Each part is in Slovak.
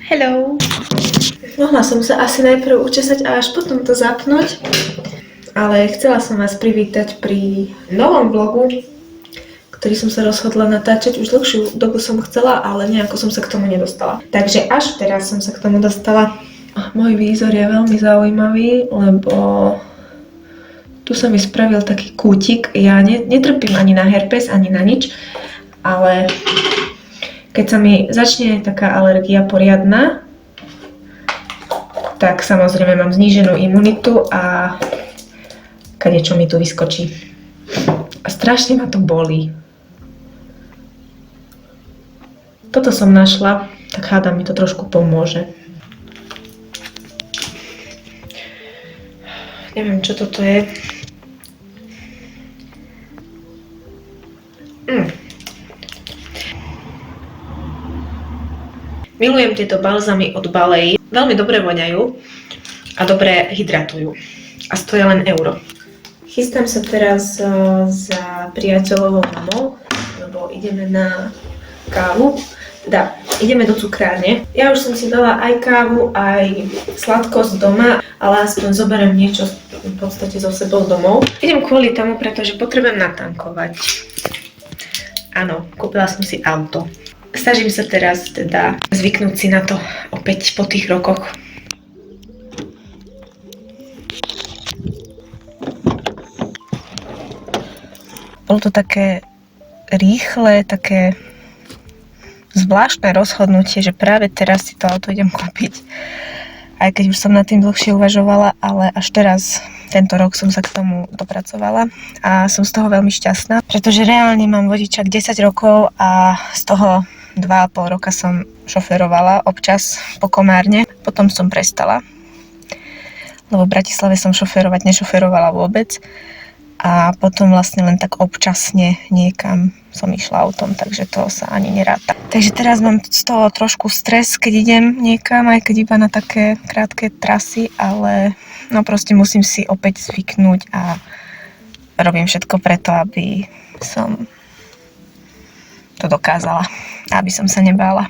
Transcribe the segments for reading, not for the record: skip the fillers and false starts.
Hello! Mohla som sa asi najprv učesať a až potom to zapnúť, ale chcela som vás privítať pri novom vlogu, ktorý som sa rozhodla natáčať. Už dlhšiu dobu som chcela, ale nejako som sa k tomu nedostala. Takže až teraz som sa k tomu dostala. Môj výzor je veľmi zaujímavý, lebo tu sa mi spravil taký kútik. Ja netrpím ani na herpes, ani na nič, ale keď sa mi začne taká alergia poriadna, tak samozrejme mám zníženú imunitu a kadečo mi tu vyskočí. A strašne ma to bolí. Toto som našla, tak hádam mi to trošku pomôže. Neviem, čo toto je. Milujem tieto balzamy od Balei. Veľmi dobre voňajú a dobre hydratujú. A stoja len euro. Chystám sa teraz za priateľovou mamou, lebo ideme na kávu. Teda ideme do cukrárne. Ja už som si dala aj kávu, aj sladkosť doma, ale aspoň zoberiem niečo v podstate so sebou domov. Idem kvôli tomu, pretože potrebujem natankovať. Áno, kúpila som si auto. Snažím sa teraz teda zvyknúť si na to opäť po tých rokoch. Bolo to také rýchle, také zvláštne rozhodnutie, že práve teraz si to auto idem kúpiť. Aj keď už som nad tým dlhšie uvažovala, ale až teraz, tento rok som sa k tomu dopracovala a som z toho veľmi šťastná, pretože reálne mám vodičak 10 rokov a z toho 2,5 roka som šoferovala občas po Komárne, potom som prestala, lebo v Bratislave som nešoferovala vôbec a potom vlastne len tak občasne niekam som išla autom, takže to sa ani neráta. Takže teraz mám z toho trošku stres, keď idem niekam, aj keď iba na také krátke trasy, ale no proste musím si opäť zvyknúť a robím všetko preto, aby som to dokázala, aby som sa nebála.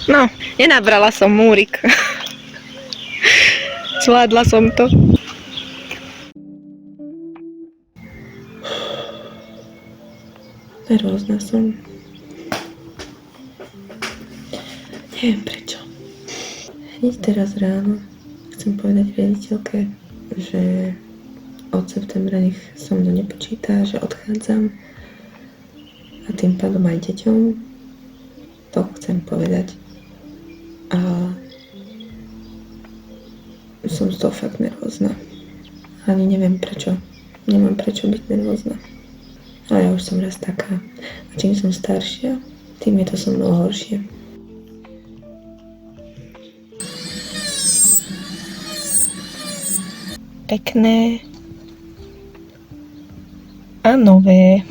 No, nenabrala som múrik. Zvládla som to. Nervózna som. Neviem prečo. Hneď teraz ráno chcem povedať riaditeľke, že od septembra nech so mnou nepočíta, že odchádzam. A tým pádom aj deťom to chcem povedať. A som z toho fakt nervózna. Ani neviem prečo. Nemám prečo byť nervózna. Ale ja už som raz taká. A čím som staršia, tým je to so mnou horšie. Pekné a nové.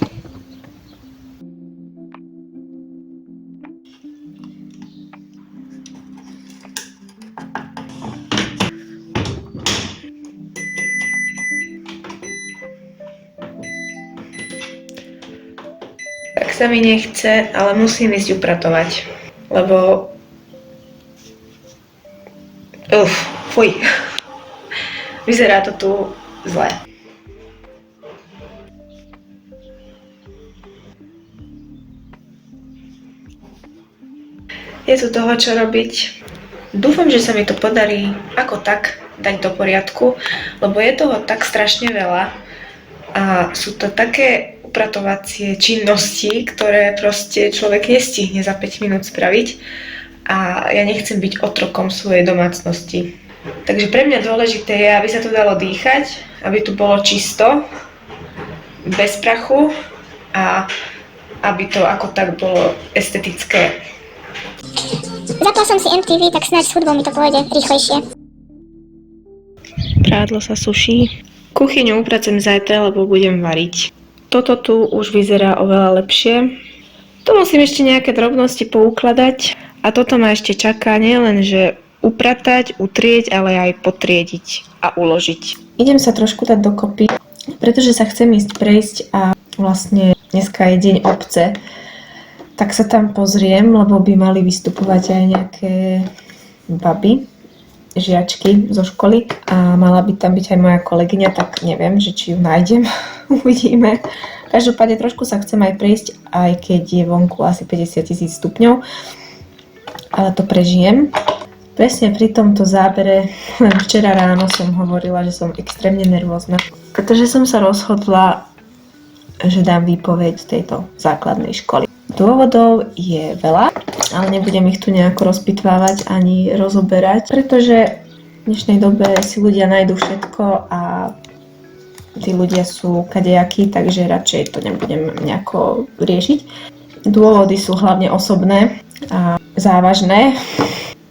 Tak sa mi nechce, ale musím ísť upratovať, lebo fuj, vyzerá to tu zle. Je tu toho čo robiť. Dúfam, že sa mi to podarí ako tak dať do poriadku, lebo je toho tak strašne veľa a sú to také upratovacie činnosti, ktoré proste človek nestihne za 5 minút spraviť a ja nechcem byť otrokom svojej domácnosti. Takže pre mňa dôležité je, aby sa tu dalo dýchať, aby tu bolo čisto, bez prachu a aby to ako tak bolo estetické. Zapla som si MTV, tak snáď s hudbou mi to pôjde rýchlejšie. Prádlo sa suší. Kuchyňu upracujem zajtra, lebo budem variť. Toto tu už vyzerá oveľa lepšie. Tu musím ešte nejaké drobnosti poukladať a toto ma ešte čaká nielen, že upratať, utrieť, ale aj potriediť a uložiť. Idem sa trošku dať dokopy, pretože sa chcem ísť prejsť a vlastne dneska je deň obce, tak sa tam pozriem, lebo by mali vystupovať aj nejaké baby, žiačky zo školy a mala by tam byť aj moja kolegyňa, tak neviem, že či ju nájdem, uvidíme. Každopádne trošku sa chcem aj prejsť, aj keď je vonku asi 50 000 stupňov, ale to prežijem. Presne pri tomto zábere, len včera ráno som hovorila, že som extrémne nervózna, pretože som sa rozhodla, že dám výpoveď z tejto základnej školy. Dôvodov je veľa, ale nebudem ich tu nejako rozpitvávať ani rozoberať, pretože v dnešnej dobe si ľudia nájdu všetko a tí ľudia sú kadejakí, takže radšej to nebudem nejako riešiť. Dôvody sú hlavne osobné a závažné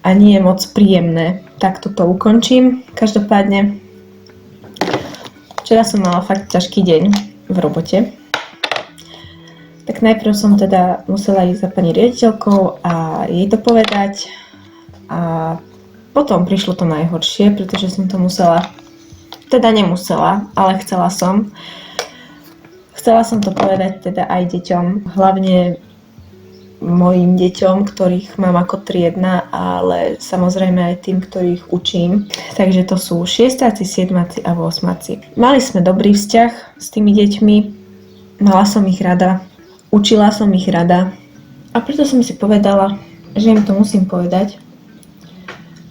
a nie je moc príjemné. Tak toto ukončím. Každopádne, včera som mala fakt ťažký deň v robote. Tak najprv som teda musela ísť za pani riaditeľkou a jej to povedať. A potom prišlo to najhoršie, pretože som to musela, teda nemusela, ale chcela som. Chcela som to povedať teda aj deťom, hlavne mojim deťom, ktorých mám ako triedna, ale samozrejme aj tým, ktorých učím. Takže to sú 6., 7. a 8. Mali sme dobrý vzťah s tými deťmi, mala som ich rada, učila som ich rada a preto som si povedala, že im to musím povedať,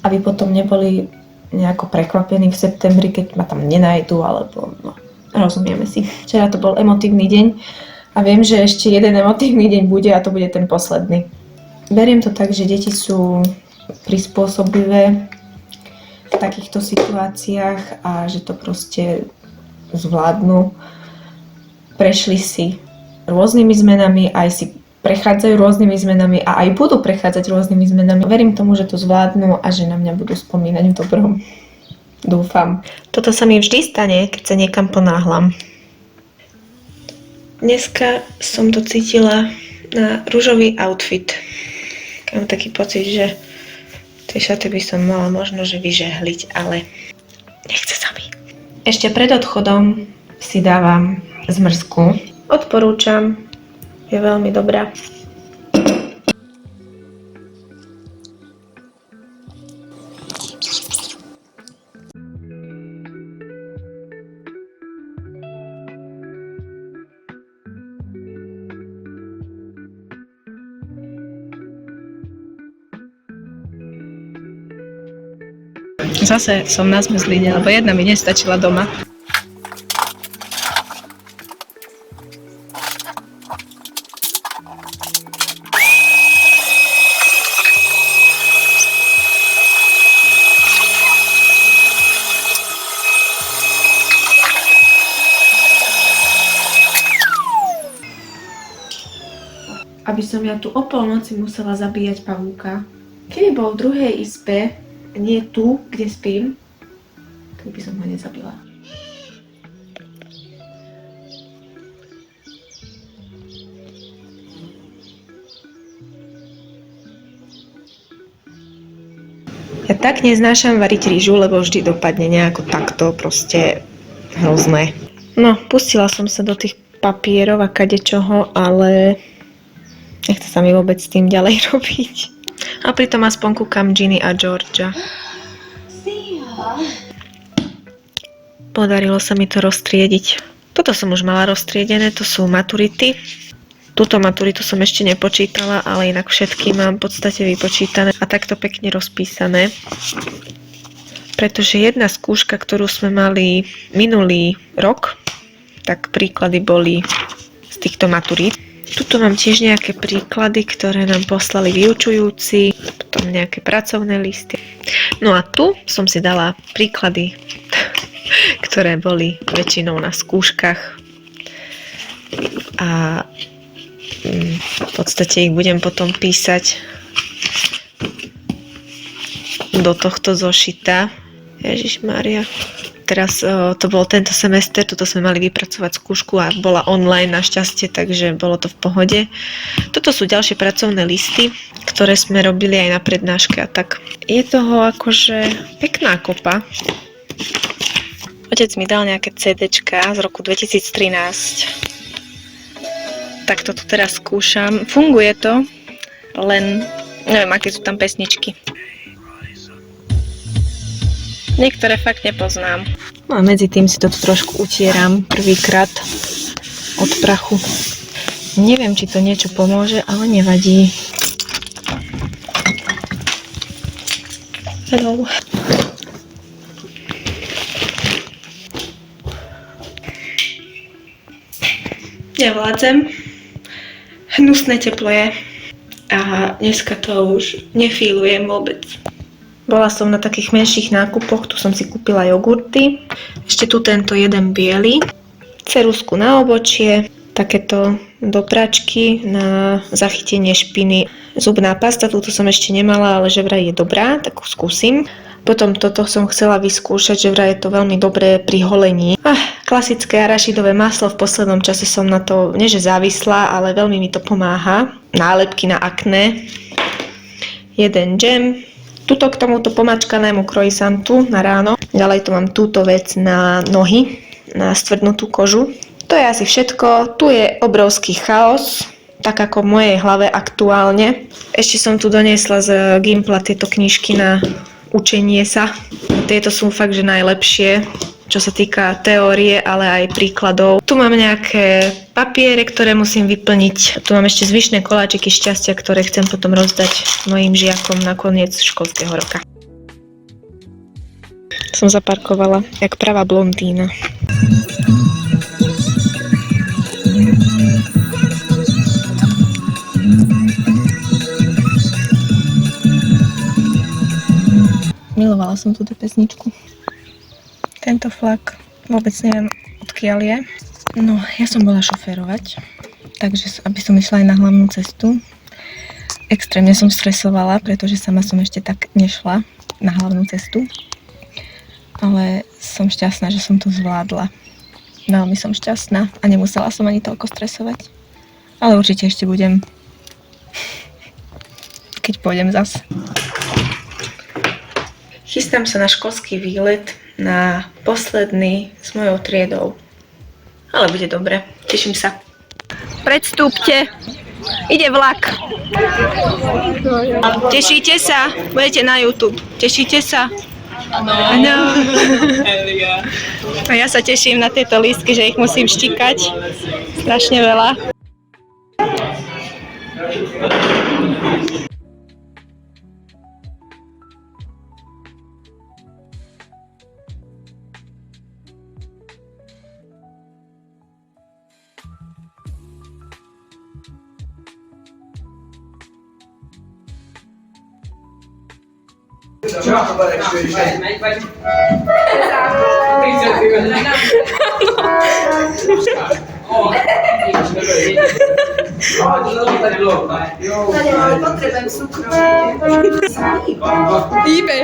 aby potom neboli nejako prekvapení v septembri, keď ma tam nenajdu, alebo no, rozumieme si. Včera to bol emotívny deň, a viem, že ešte jeden emotívny deň bude a to bude ten posledný. Beriem to tak, že deti sú prispôsobivé v takýchto situáciách a že to proste zvládnu. Prešli si rôznymi zmenami, aj si prechádzajú rôznymi zmenami a aj budú prechádzať rôznymi zmenami. Verím tomu, že to zvládnu a že na mňa budú spomínať v dobrom. Dúfam. Toto sa mi vždy stane, keď sa niekam ponáhlam. Dneska som to cítila na ružový outfit. Mám taký pocit, že tie šaty by som mala možno že vyžehliť, ale nechce sa mi. Ešte pred odchodom si dávam zmrzku. Odporúčam, je veľmi dobrá. Zase som na zmrzline, lebo jedna mi nestačila doma. Aby som ja tu o polnoci musela zabíjať pavúka. Keby bol v druhej izbe, nie tu, kde spím, tak by som ho nezabila. Ja tak neznášam variť rýžu, lebo vždy dopadne nejako takto, proste hrozné. No, pustila som sa do tých papierov a kadečoho, ale nechce sa mi vôbec s tým ďalej robiť. A pritom aspoň kúkam Ginny a Georgia. Podarilo sa mi to roztriediť. Toto som už mala roztriedené, to sú maturity. Túto maturitu som ešte nepočítala, ale inak všetky mám v podstate vypočítané a takto pekne rozpísané. Pretože jedna skúška, ktorú sme mali minulý rok, tak príklady boli z týchto maturít. Tuto mám tiež nejaké príklady, ktoré nám poslali vyučujúci, potom nejaké pracovné listy. No a tu som si dala príklady, ktoré boli väčšinou na skúškach. A v podstate ich budem potom písať do tohto zošita. Ježišmária. Teraz to bol tento semester, tuto sme mali vypracovať skúšku a bola online našťastie, takže bolo to v pohode. Toto sú ďalšie pracovné listy, ktoré sme robili aj na prednáške a tak. Je toho akože pekná kopa. Otec mi dal nejaké CDčka z roku 2013. Tak to tu teraz skúšam. Funguje to, len neviem, aké sú tam pesničky. Niektoré fakt nepoznám. No a medzi tým si to tu trošku utieram prvýkrát od prachu. Neviem, či to niečo pomôže, ale nevadí. Hello. Nevládzem. Hnusné teplo je. A dneska to už nefílujem vôbec. Bola som na takých menších nákupoch, tu som si kúpila jogurty. Ešte tu tento jeden biely. Ceruzku na obočie. Takéto dopračky na zachytenie špiny. Zubná pasta, túto som ešte nemala, ale že vraj je dobrá, tak skúsim. Potom toto som chcela vyskúšať, že vraj je to veľmi dobré pri holení. Klasické arašidové maslo, v poslednom čase som na to, nie že závislá, ale veľmi mi to pomáha. Nálepky na akné. Jeden džem. Tuto k tomuto pomačkanému croissantu na ráno. Ďalej tu mám túto vec na nohy, na stvrdnutú kožu. To je asi všetko. Tu je obrovský chaos, tak ako v mojej hlave aktuálne. Ešte som tu doniesla z Gimpla tieto knižky na učenie sa. Tieto sú fakt, že najlepšie, čo sa týka teórie, ale aj príkladov. Tu mám nejaké papiere, ktoré musím vyplniť. Tu mám ešte zvyšné koláčiky šťastia, ktoré chcem potom rozdať mojim žiakom na koniec školského roka. Som zaparkovala, jak pravá blondína. Milovala som túto pesničku. Tento flak vôbec neviem, odkiaľ je. No, ja som bola šoférovať, takže aby som išla aj na hlavnú cestu. Extrémne som stresovala, pretože sama som ešte tak nešla na hlavnú cestu. Ale som šťastná, že som to zvládla. Veľmi som šťastná a nemusela som ani toľko stresovať. Ale určite ešte budem, keď pôjdem zas. Chystám sa na školský výlet, na posledný s mojou triedou. Ale bude dobre, teším sa. Predstúpte, ide vlak. Tešíte sa? Budete na YouTube. Tešíte sa? Áno. A ja sa teším na tieto lístky, že ich musím štíkať. Strašne veľa. Potrebujem cukru. Ibe.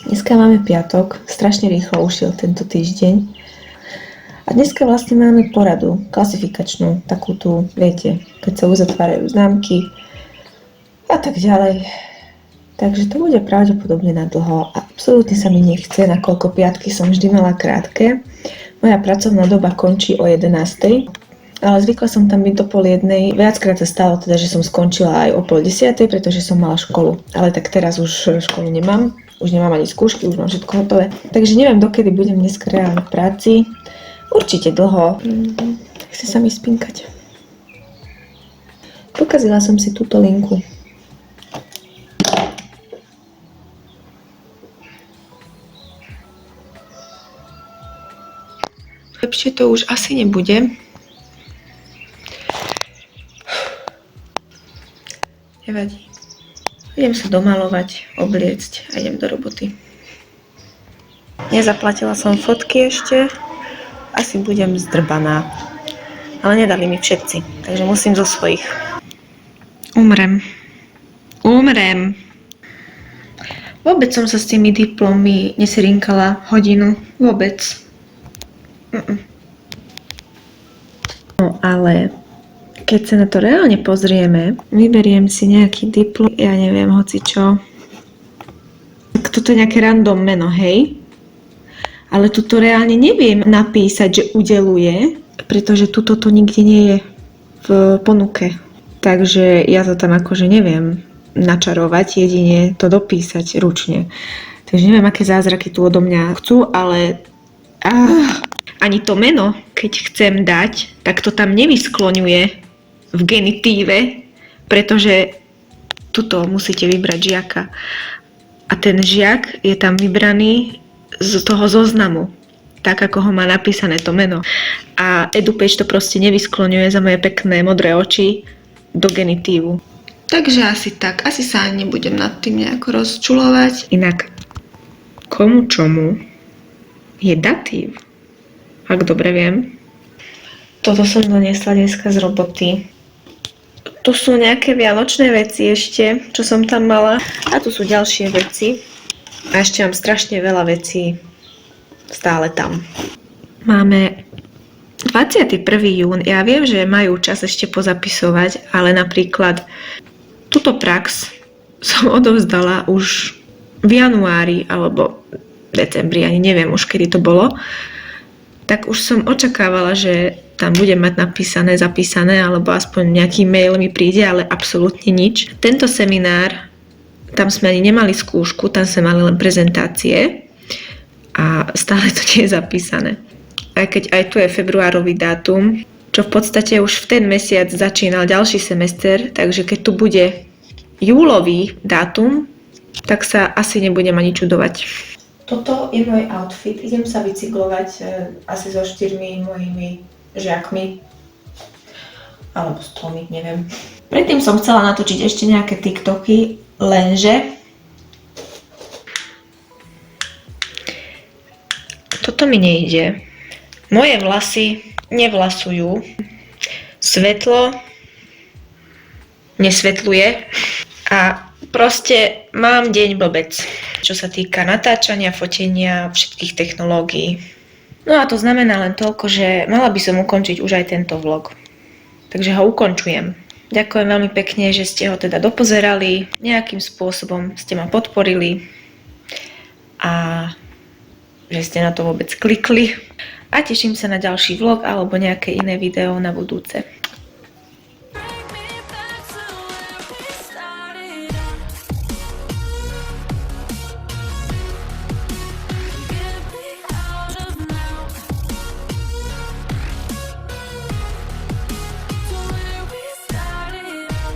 Dneska máme piatok, strašne rýchlo ušiel tento týždeň. A dneska vlastne máme poradu, klasifikačnú, takú tu, viete, keď sa uzatvárajú známky. A tak ďalej. Takže to bude pravdepodobne na dlho a absolútne sa mi nechce, nakoľko piatky som vždy mala krátke. Moja pracovná doba končí o 11:00, ale zvykla som tam byť do 12:30. Viackrát sa stalo teda, že som skončila aj o 9:30, pretože som mala školu. Ale tak teraz už školu nemám, už nemám ani skúšky, už mám všetko hotové. Takže neviem, dokedy budem dneska reálne v práci. Určite dlho. Chce sa mi spinkať. Pokazila som si túto linku. Lepšie to už asi nebude. Nevadí. Idem sa domalovať, obliecť a idem do roboty. Nezaplatila som fotky ešte. Asi budem zdrbaná. Ale nedali mi všetci, takže musím zo svojich. Umrem. Vôbec som sa s tými diplommi neserinkala hodinu. Vôbec. No ale keď sa na to reálne pozrieme, vyberiem si nejaký diplom, ja neviem, hocičo. Tak toto je nejaké random meno, hej? Ale tuto reálne neviem napísať, že udeluje, pretože tuto to nikde nie je v ponuke. Takže ja to tam akože neviem načarovať, jedine to dopísať ručne. Takže neviem, aké zázraky tu odo mňa chcú, ale ani to meno, keď chcem dať, tak to tam nevyskloňuje v genitíve, pretože tuto musíte vybrať žiaka. A ten žiak je tam vybraný z toho zoznamu, tak ako ho má napísané to meno. A EduPage to proste nevyskloňuje za moje pekné modré oči do genitívu. Takže asi tak, asi sa ani nebudem nad tým nejako rozčulovať. Inak, komu čomu je datív? Ak dobre viem. Toto som doniesla dneska z roboty. Tu sú nejaké vianočné veci ešte, čo som tam mala. A tu sú ďalšie veci. A ešte mám strašne veľa vecí stále tam. Máme 21. jún. Ja viem, že majú čas ešte pozapisovať, ale napríklad túto prax som odovzdala už v januári alebo decembri, ani neviem už kedy to bolo. Tak už som očakávala, že tam budem mať napísané, zapísané, alebo aspoň nejaký mail mi príde, ale absolútne nič. Tento seminár, tam sme ani nemali skúšku, tam sme mali len prezentácie a stále to nie je zapísané. Aj keď aj tu je februárový dátum, čo v podstate už v ten mesiac začínal ďalší semester, takže keď tu bude júlový dátum, tak sa asi nebudem ani čudovať. Toto je môj outfit, idem sa bicyklovať asi so 4 mojimi žiakmi, alebo s 3, neviem. Predtým som chcela natočiť ešte nejaké TikToky, lenže toto mi nejde. Moje vlasy nevlasujú, svetlo nesvetľuje a proste mám deň blbec, čo sa týka natáčania, fotenia, všetkých technológií. No a to znamená len toľko, že mala by som ukončiť už aj tento vlog. Takže ho ukončujem. Ďakujem veľmi pekne, že ste ho teda dopozerali, nejakým spôsobom ste ma podporili a že ste na to vôbec klikli. A teším sa na ďalší vlog alebo nejaké iné video na budúce.